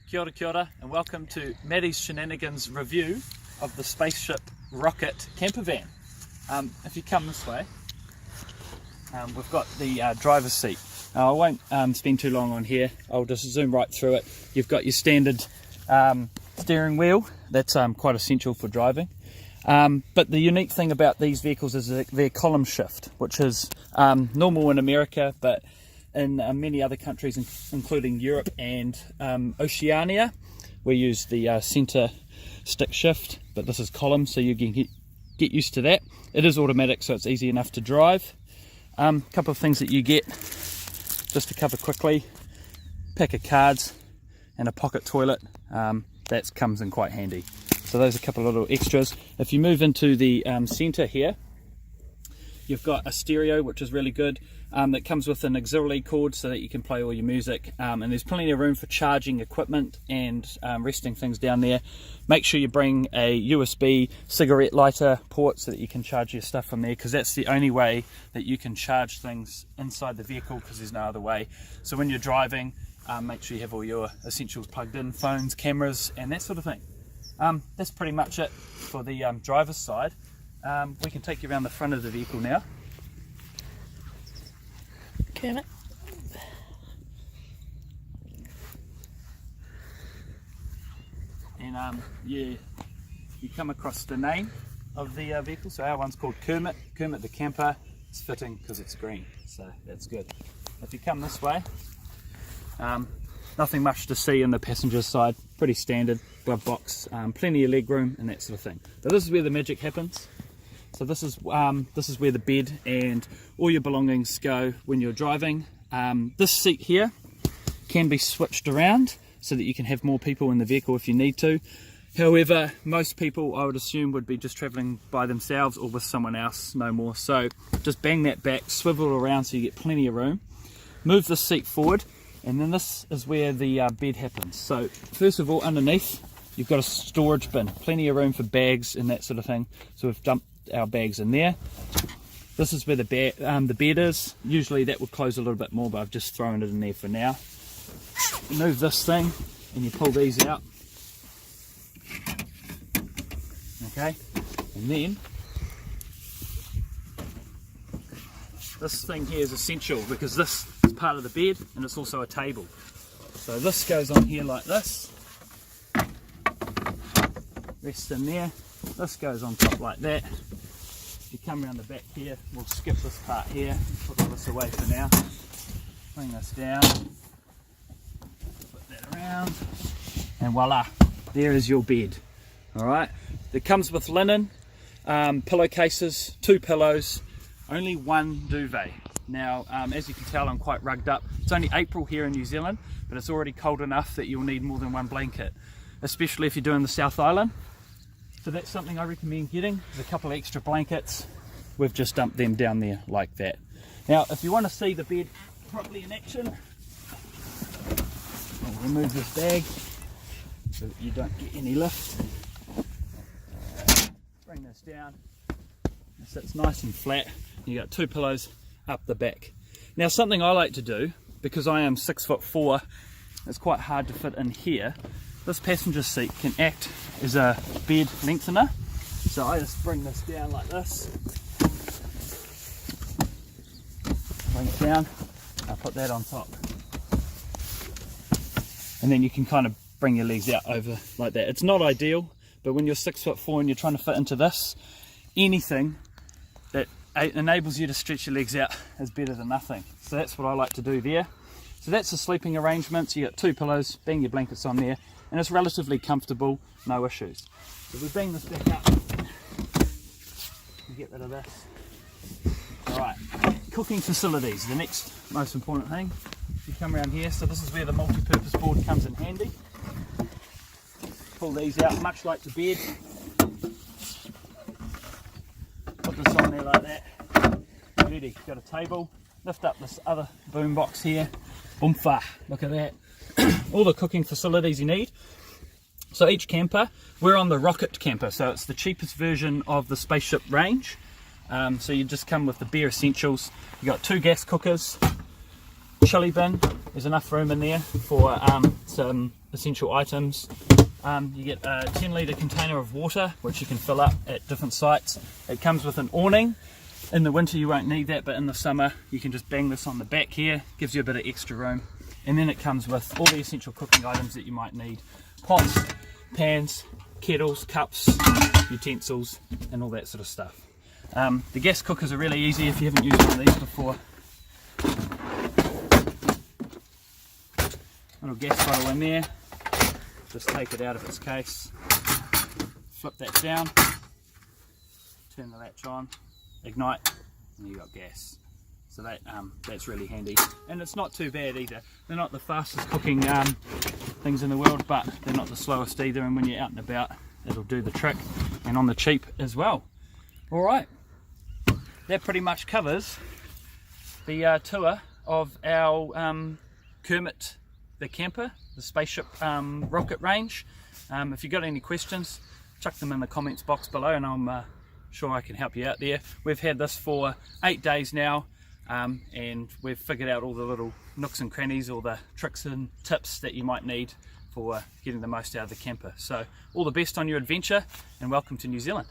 Kia ora, and welcome to Maddie's Shenanigans review of the Spaceship Rocket Campervan. If you come this way, we've got the driver's seat. Now, I won't spend too long on here, I'll just zoom right through it. You've got your standard steering wheel, that's quite essential for driving. But the unique thing about these vehicles is their column shift, which is normal in America, but in many other countries, including Europe and Oceania, we use the center stick shift, but this is column, so you can get used to that. It is automatic, so it's easy enough to drive. A couple of things that you get, just to cover quickly: pack of cards and a pocket toilet. That comes in quite handy. So those are a couple of little extras. If you move into the center here, you've got a stereo, which is really good. That comes with an auxiliary cord so that you can play all your music, and there's plenty of room for charging equipment and resting things down there. Make sure you bring a USB cigarette lighter port so that you can charge your stuff from there, because that's the only way that you can charge things inside the vehicle, because there's no other way. So when you're driving, make sure you have all your essentials plugged in: phones, cameras, and that sort of thing. That's pretty much it for the driver's side. We can take you around the front of the vehicle now. Can it? And you come across the name of the vehicle. So our one's called Kermit the Camper. It's fitting because it's green, so that's good. If you come this way, nothing much to see in the passenger side. Pretty standard glove box, plenty of leg room and that sort of thing. But this is where the magic happens. So this is where the bed and all your belongings go when you're driving. This seat here can be switched around so that you can have more people in the vehicle if you need to. However, most people, I would assume, would be just traveling by themselves or with someone else, no more. So just bang that back, swivel it around so you get plenty of room. Move the seat forward, and then this is where the bed happens. So first of all, underneath, you've got a storage bin, plenty of room for bags and that sort of thing. So we've dumped our bags in there. This is where the bed is. Usually that would close a little bit more, but I've just thrown it in there for now. You move this thing and you pull these out. Okay, and then this thing here is essential because this is part of the bed and it's also a table. So this goes on here like this, rests in there. This goes on top like that. If you come around the back here, we'll skip this part here, put all this away for now. Bring this down, put that around, and voila, there is your bed. Alright, it comes with linen, pillowcases, 2 pillows, only 1 duvet. Now, as you can tell, I'm quite rugged up. It's only April here in New Zealand, but it's already cold enough that you'll need more than 1 blanket, especially if you're doing the South Island. So that's something I recommend getting. There's a couple of extra blankets. We've just dumped them down there like that. Now, if you want to see the bed properly in action, I'll remove this bag so that you don't get any lift. Bring this down. It sits nice and flat. You got 2 pillows up the back. Now, something I like to do, because I am 6'4", it's quite hard to fit in here. This passenger seat can act as a bed lengthener. So I just bring this down like this. Bring it down. I'll put that on top. And then you can kind of bring your legs out over like that. It's not ideal, but when you're 6'4" and you're trying to fit into this, anything that enables you to stretch your legs out is better than nothing. So that's what I like to do there. So that's the sleeping arrangement. So you got 2 pillows, bang your blankets on there, and it's relatively comfortable, no issues. So we bang this back up and get rid of this. Alright, cooking facilities, the next most important thing. You come around here, so this is where the multi-purpose board comes in handy. Pull these out, much like the bed. Put this on there like that. Ready, got a table. Lift up this other boom box here. Boomfa, look at that. All the cooking facilities you need. So each camper, we're on the Rocket Camper, so it's the cheapest version of the Spaceship range. So you just come with the bare essentials. You got 2 gas cookers, chili bin. There's enough room in there for some essential items. You get a 10 litre container of water, which you can fill up at different sites. It comes with an awning. In the winter you won't need that, but in the summer you can just bang this on the back here, gives you a bit of extra room. And then it comes with all the essential cooking items that you might need: pots, pans, kettles, cups, utensils, and all that sort of stuff. The gas cookers are really easy if you haven't used one of these before. Little gas bottle in there, just take it out of its case, flip that down, turn the latch on, ignite, and you've got gas. So that's really handy, and it's not too bad either. They're not the fastest cooking things in the world, but they're not the slowest either, and when you're out and about it'll do the trick, and on the cheap as well. Alright, that pretty much covers the tour of our Kermit the camper, the Spaceship rocket range. If you've got any questions, chuck them in the comments box below, and I'm sure I can help you out there. We've had this for 8 days now, and we've figured out all the little nooks and crannies, all the tricks and tips that you might need for getting the most out of the camper. So all the best on your adventure, and welcome to New Zealand.